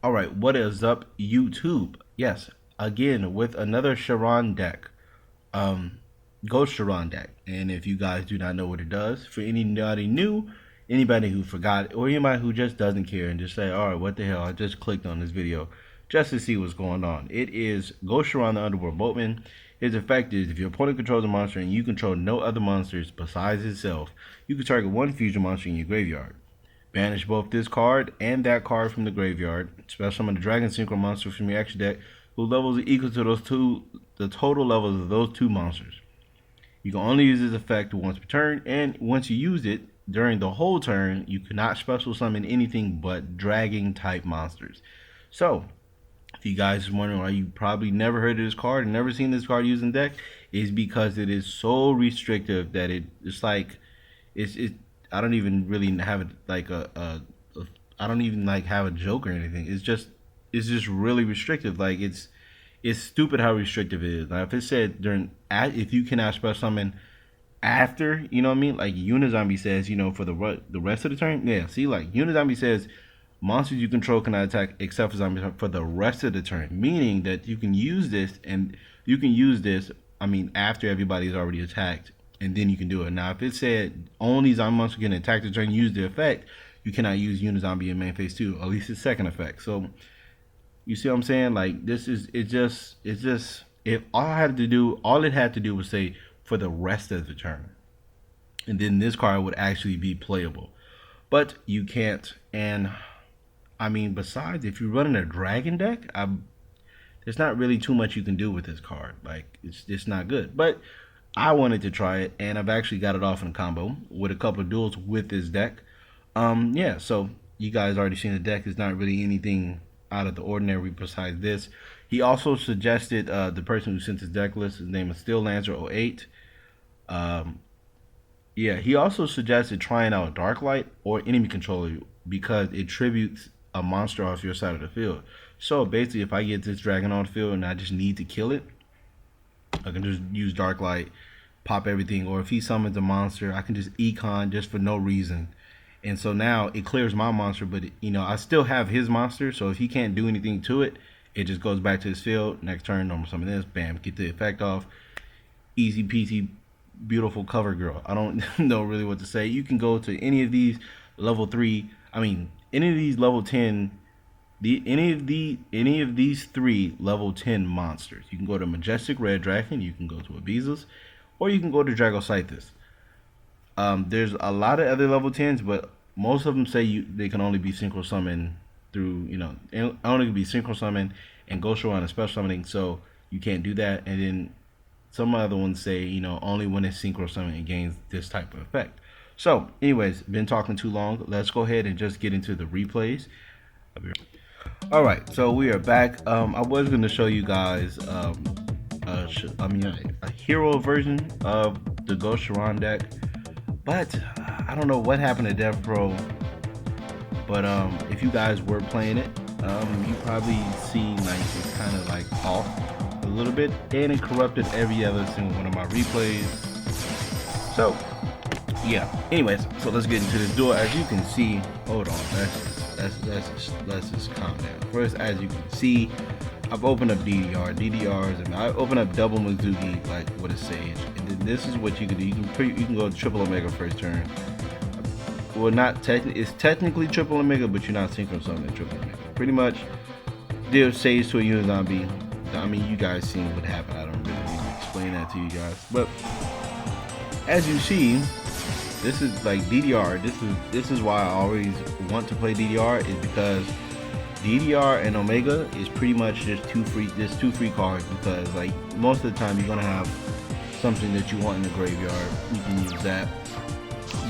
All right, what is up, YouTube? Yes, again with another Charon deck, um, Ghost Charon deck. And if you guys do not know what it does, for anybody new, anybody who forgot, or anybody who just doesn't care and just say, all right, what the hell? I just clicked on this video just to see what's going on. It is Ghost Charon the Underworld Boatman. His effect is if your opponent controls a monster and you control no other monsters besides itself, you can target one fusion monster in your graveyard. Banish both this card and that card from the graveyard. Special summon the Dragon Synchro monster from your extra deck, whose levels are equal to the total levels of those two monsters. You can only use this effect once per turn, and once you use it during the whole turn, you cannot special summon anything but dragon type monsters. So, if you guys are wondering why you probably never heard of this card and never seen this card used in deck, is because it is so restrictive that it's like it I don't even really have it like I don't even like have a joke or anything. It's just really restrictive. Like it's stupid how restrictive it is. Like if it said if you cannot special summon after, you know what I mean? Like Unizombie says, for the rest of the turn. Yeah, see, like Unizombie says, monsters you control cannot attack except for zombies for the rest of the turn. Meaning that you can use this after everybody's already attacked, and then you can do it. Now, if it said only zombie monsters can attack the turn, use the effect, you cannot use Unizombie in main phase 2, at least the second effect. So you see what I'm saying? Like this is if all it had to do was say for the rest of the turn, and then this card would actually be playable. But you can't. And besides, if you're running a dragon deck, there's not really too much you can do with this card. Like it's just not good. But I wanted to try it, and I've actually got it off in a combo with a couple of duels with this deck. Yeah, so you guys already seen the deck. It's not really anything out of the ordinary besides this. He also suggested the person who sent his deck list, his name is Steel Lancer 08. Yeah, he also suggested trying out Darklight or Enemy Controller because it tributes a monster off your side of the field. So basically, if I get this dragon on the field and I just need to kill it, I can just use Darklight, pop everything, or if he summons a monster, I can just econ just for no reason. And so now it clears my monster, but I still have his monster, so if he can't do anything to it, it just goes back to his field. Next turn, normal summon this, bam, get the effect off. Easy peasy, beautiful cover girl. I don't know really what to say. You can go to any of these level 3, any of these level 10, any of these 3 level 10 monsters. You can go to Majestic Red Dragon, you can go to Abyssals, or you can go to Dragoscythus. There's a lot of other level 10s, but most of them say they can only be synchro summoned through, only be synchro summoned and Ghost Charon and special summoning, so you can't do that. And then some other ones say, only when it's synchro summoned it gains this type of effect. So, anyways, been talking too long. Let's go ahead and just get into the replays. Alright, so we are back. I was going to show you guys a hero version of the Ghost Charon deck, but I don't know what happened to Devpro. But if you guys were playing it, you probably seen like it's kind of like off a little bit, and it corrupted every other single one of my replays. So yeah, anyways, so let's get into this duel. As you can see, hold on, let's just calm down. First, as you can see, I've opened up DDRs, and I opened up double Mizuki like with a Sage, and then this is what you can do. You can go triple Omega first turn. Well, it's technically triple Omega, but you're not synchro summoning triple Omega. Pretty much, deal Sage to a Unizombie. You guys seen what happened. I don't really need to explain that to you guys. But as you see, this is like DDR. This is why I always want to play DDR, is because DDR and Omega is pretty much just two free cards, because like most of the time you're gonna have something that you want in the graveyard. You can use that.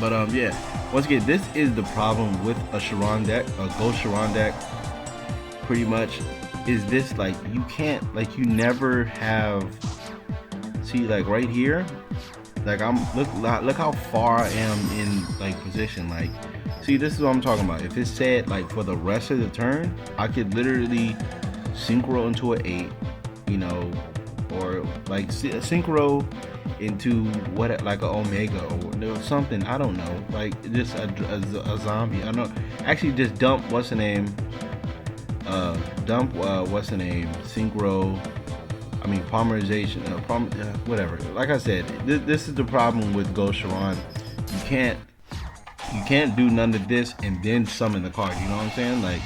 But yeah, once again, this is the problem with a Charon deck, a Ghost Charon deck. Pretty much, is this like you can't, like you never have. See, like right here, like look how far I am in like position. Like, see, this is what I'm talking about. If it said like for the rest of the turn, I could literally synchro into an 8, or like synchro into what, like a Omega or something, I don't know, like just a zombie. I don't know, actually just dump what's the name, dump what's the name, synchro, polymerization, whatever. Like I said, this is the problem with Ghost Charon. You can't do none of this and then summon the card. You know what I'm saying? Like,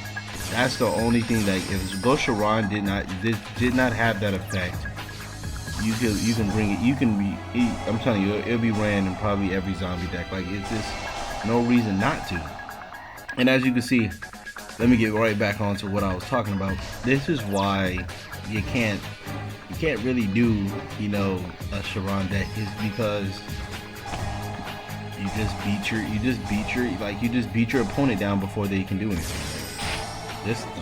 that's the only thing. Like, if Ghost Charon did not have that effect, you can bring it. You can be. I'm telling you, it'll be ran in probably every zombie deck. Like, it's just no reason not to. And as you can see, let me get right back onto what I was talking about. This is why you can't really do, a Charon deck, is because you just beat your opponent down before they can do anything.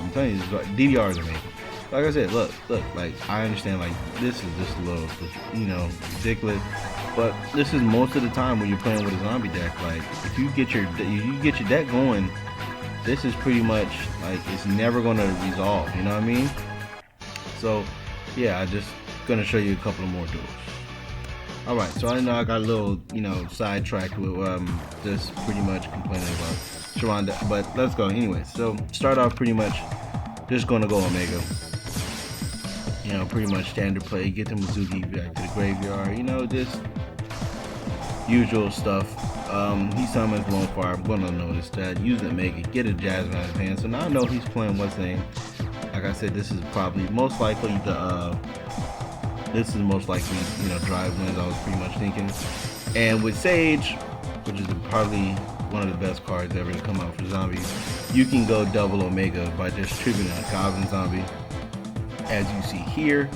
I'm telling you, DDR is amazing. Like I said, look, like, I understand, like, this is just a little, ridiculous, but this is most of the time when you're playing with a zombie deck. Like, if you get your deck going, this is pretty much, like, it's never going to resolve, you know what I mean? So, yeah, I just gonna show you a couple of more duels. Alright, so I know I got a little, sidetracked with just pretty much complaining about Charon, but let's go anyway. So, start off pretty much just gonna go Omega. Pretty much standard play, get the Mizuki back to the graveyard, just usual stuff. He summons Bonfire. I'm gonna notice that. Use the Omega, get a Jasmine out of his hand. So now I know he's playing what's name. Like I said, this is probably most likely Drive Winds, I was pretty much thinking. And with Sage, which is probably one of the best cards ever to come out for zombies, you can go double Omega by just tributing a Goblin zombie, as you see here,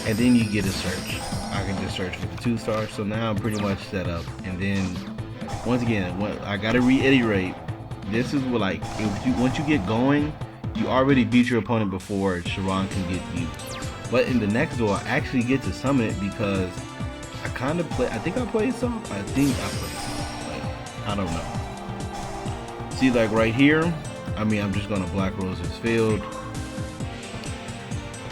and then you get a search. I can just search for the 2-star, so now I'm pretty much set up. And then, once again, I gotta reiterate, this is what, like, once you get going, you already beat your opponent before Charon can get used. But in the next duel, I actually get to summon it because I think I played some. Like, I don't know. See, like right here, I'm just gonna Black Rose his field.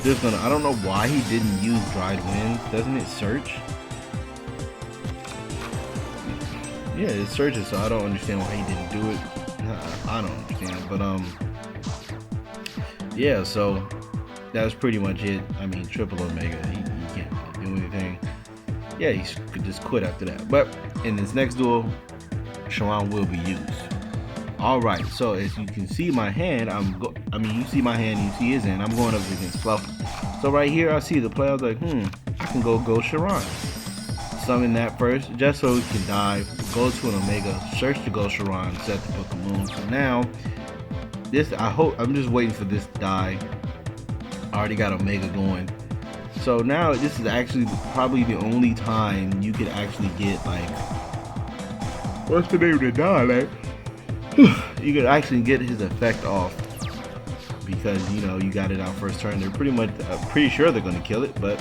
I don't know why he didn't use Dried Winds. Doesn't it search? Yeah, it searches, so I don't understand why he didn't do it. I don't understand, but yeah, so that was pretty much it. Triple Omega, he can't really do anything. Yeah, he could just quit after that. But in this next duel, Charon will be used. Alright, so as you can see my hand, you see my hand, you see his hand, I'm going up against Fluffy. So right here, I see the play, I was like, I can go Ghost Charon. Summon that first, just so he can die, go to an Omega, search the Ghost Charon, set the Book of Moon. So now, I'm just waiting for this to die. I already got Omega going. So now, this is actually probably the only time you could actually get, like, what's the name of the die, like? You could actually get his effect off because you got it out first turn. They're pretty sure they're gonna kill it, but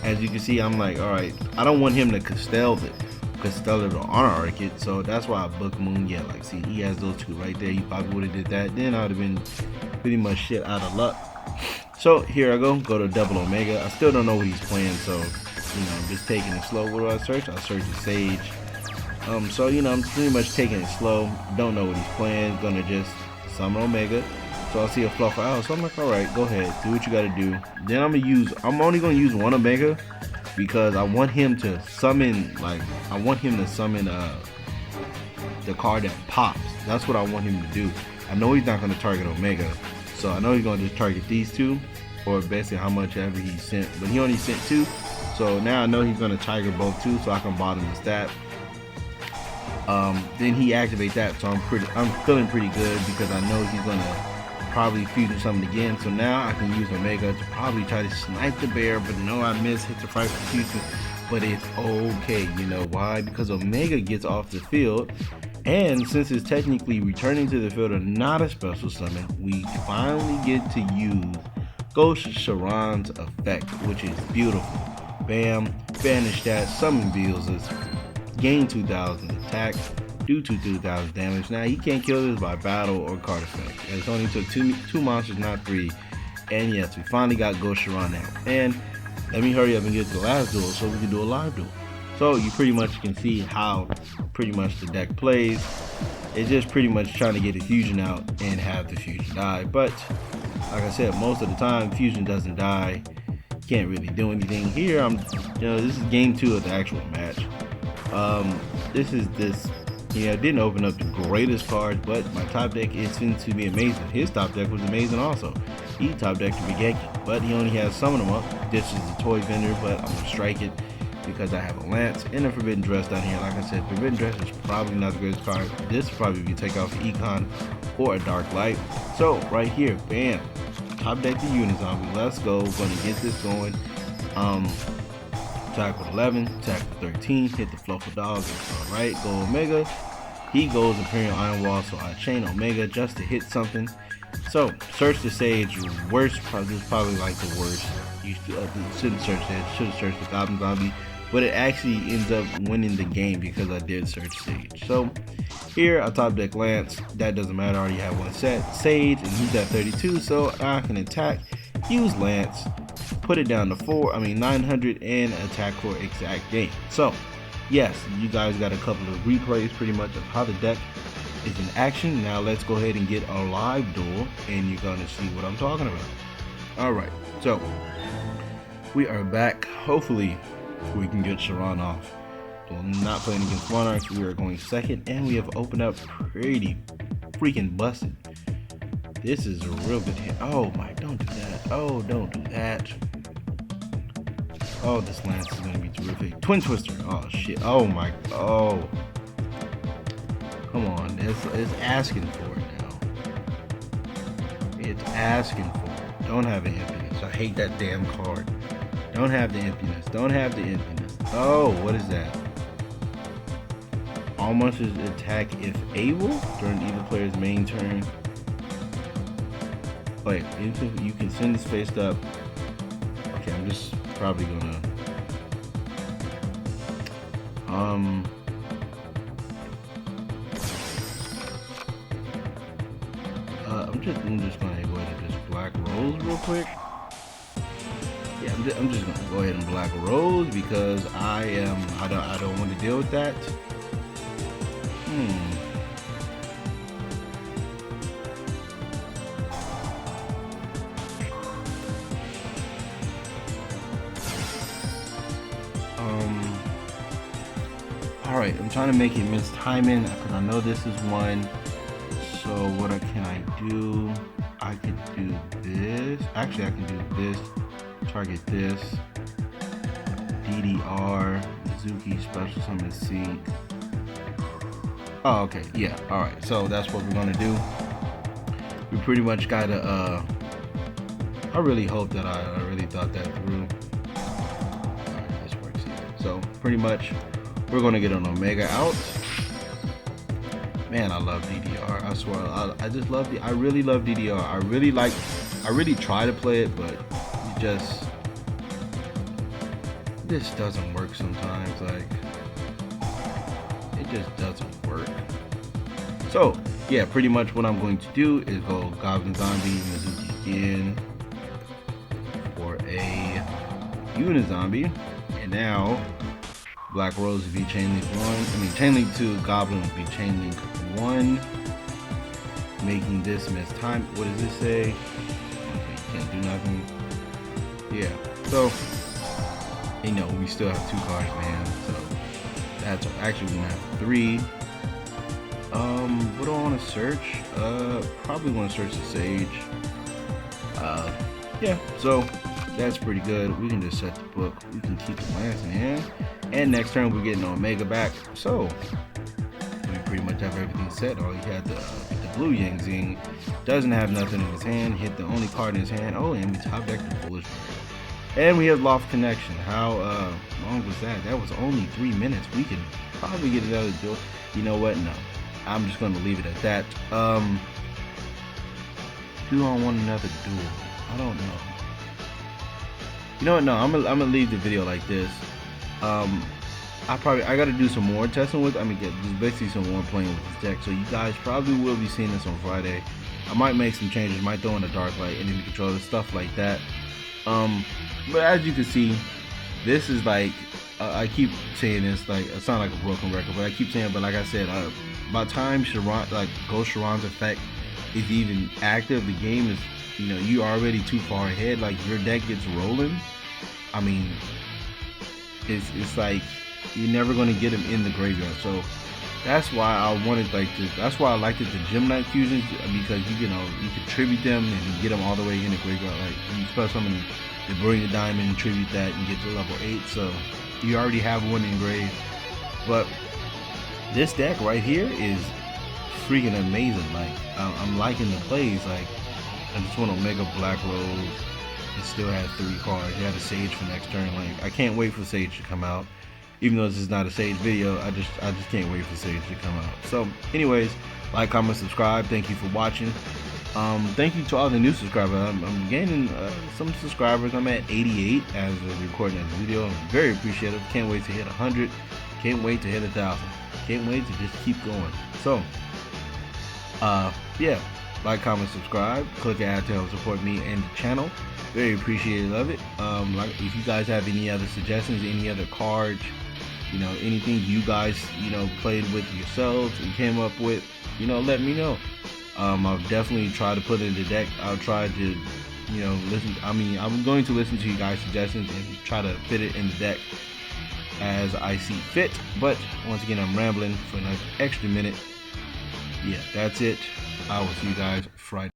as you can see, I'm like, all right, I don't want him to Castell it or Honor Arc it, so that's why I Book Moon. Yeah, like, see, he has those two right there. He probably would have did that, then I would have been pretty much shit out of luck. So here I go to double Omega. I still don't know what he's playing, so I'm just taking it slow. What do I search? I search the Sage. So I'm pretty much taking it slow. Don't know what he's playing. Gonna just summon Omega. So I see a Fluffer out. So I'm like, all right, go ahead, do what you gotta do. Then I'm only gonna use one Omega because I want him to summon. The card that pops. That's what I want him to do. I know he's not gonna target Omega, so I know he's gonna just target these two, or basically how much ever he sent. But he only sent 2, so now I know he's gonna Tiger both 2, so I can bottom his stat. Then he activate that, so I'm feeling pretty good because I know he's gonna probably fusion something again. So now I can use Omega to probably try to snipe the bear, but no, I miss, hit the fight for fusion. But it's okay, you know why? Because Omega gets off the field, and since it's technically returning to the field and not a special summon, we finally get to use Ghost Charon's effect, which is beautiful. Bam, banish that, summon Beelzes, gain 2,000 attack, do 2,000 damage. Now he can't kill this by battle or card effect. It only took two monsters, not 3. And yes, we finally got Ghost Charon now. And let me hurry up and get to the last duel so we can do a live duel. So you pretty much can see how pretty much the deck plays. It's just pretty much trying to get a fusion out and have the fusion die. But like I said, most of the time fusion doesn't die. Can't really do anything here. This is game 2 of the actual match. It didn't open up the greatest cards, but my top deck is going to be amazing. His top deck was amazing also. He top decked the Bigeki, but he only has some of them up. This is the toy vendor, but I'm gonna strike it because I have a Lance and a Forbidden Dress down here. Like I said, Forbidden Dress is probably not the greatest card. This will probably be take off Econ or a Dark Light. So right here, bam, top deck the Unizombie. Let's go. Gonna get this going. Attack with 11, attack with 13, hit the Fluffle Dog. Alright, go Omega. He goes Imperial Iron Wall, so I chain Omega just to hit something. So, search the Sage, this is probably like the worst. You shouldn't search that, should have searched the Goblin Zombie, but it actually ends up winning the game because I did search Sage. So, here I top deck Lance, that doesn't matter, I already have one set. Sage, and he's at 32, so I can attack, use Lance, put it down to 900 and attack for exact game. So, yes, you guys got a couple of replays pretty much of how the deck is in action. Now let's go ahead and get a live duel and you're gonna see what I'm talking about. Alright, so we are back. Hopefully we can get Charon off. We're not playing against Monarchs, we are going second and we have opened up pretty freaking busted. This is a real good hit. Oh my, don't do that. Oh, don't do that. Oh, this Lance is gonna be terrific. Twin Twister. Oh shit. Oh my. Oh. Come on. It's asking for it now. It's asking for it. Don't have an Impudence. I hate that damn card. Don't have the Impudence. Don't have the Impudence. Oh, what is that? All monsters attack if able during either player's main turn. Wait, you can send this faced up. Okay, I'm just probably gonna I'm just gonna go ahead and just Black Rose real quick. Yeah, I'm just gonna go ahead and Black Rose because I don't want to deal with that. Alright, I'm trying to make it miss timing because I know this is one. So what can I do? I could do this. Actually, I can do this. Target this. DDR. Mizuki Special Summon Seek. Oh, okay. Yeah. Alright. So that's what we're gonna do. We pretty much gotta I really hope that I really thought that through. Alright, this works here. So pretty much we're gonna get an Omega out. Man, I love DDR. I swear, I just love I really love DDR. I really try to play it, but this doesn't work sometimes. Like, it just doesn't work. So, yeah, pretty much what I'm going to do is go Goblin Zombie, Mizuki again for a Unizombie, and now Black Rose would be Chain Link 1. Chain Link 2, Goblin would be Chain Link 1. Making this miss time. What does this say? Okay, can't do nothing. Yeah, so, we still have 2 cards, man. So, that's actually we're gonna have 3. What do I want to search? Probably want to search the Sage. Yeah, so that's pretty good. We can just set the book. We can keep the Lance in hand. And next turn we're getting Omega back. So we pretty much have everything set. All he had the blue Yang Zing. Doesn't have nothing in his hand. Hit the only card in his hand. Oh, and we top decked the Foolish Bird. And we have Loft Connection. How long was that? That was only 3 minutes. We can probably get another duel. You know what? No. I'm just gonna leave it at that. Do I want another duel? I don't know. You know what? No, I'm gonna leave the video like this. I gotta do some more testing with. Just basically some more playing with this deck. So you guys probably will be seeing this on Friday. I might make some changes. Might throw in a Dark Light, enemy controller, stuff like that. But as you can see, this is like I keep saying this, like, it sounds like a broken record, but I keep saying, but like I said, by the time Charon, like Ghost Charon's effect is even active, the game is, you already too far ahead. Like your deck gets rolling. I mean, it's like you're never gonna get him in the graveyard. So that's why I wanted that's why I liked it, the Gem Knight fusions, because you can tribute them and get them all the way in the graveyard. Like you spell something, they bring the diamond and tribute that and get to level 8. So you already have one engraved. But this deck right here is freaking amazing. Like I'm liking the plays. Like I just want to Mega Black Rose. It still has 3 cards. It had a Sage for next turn. Like I can't wait for Sage to come out. Even though this is not a Sage video, I just can't wait for Sage to come out. So anyways, like, comment, subscribe. Thank you for watching. Thank you to all the new subscribers. I'm gaining some subscribers. I'm at 88 as of recording this video. I'm very appreciative. Can't wait to hit 100. Can't wait to hit 1,000. Can't wait to just keep going. So yeah, like, comment, subscribe, click add to help support me and the channel. Very appreciative of it. Like, if you guys have any other suggestions, any other cards, anything you guys played with yourselves and came up with, let me know. I'll definitely try to put in the deck. I'll try to listen. I'm going to listen to you guys' suggestions and try to fit it in the deck as I see fit. But once again, I'm rambling for an extra minute. Yeah, that's it. I will see you guys Friday.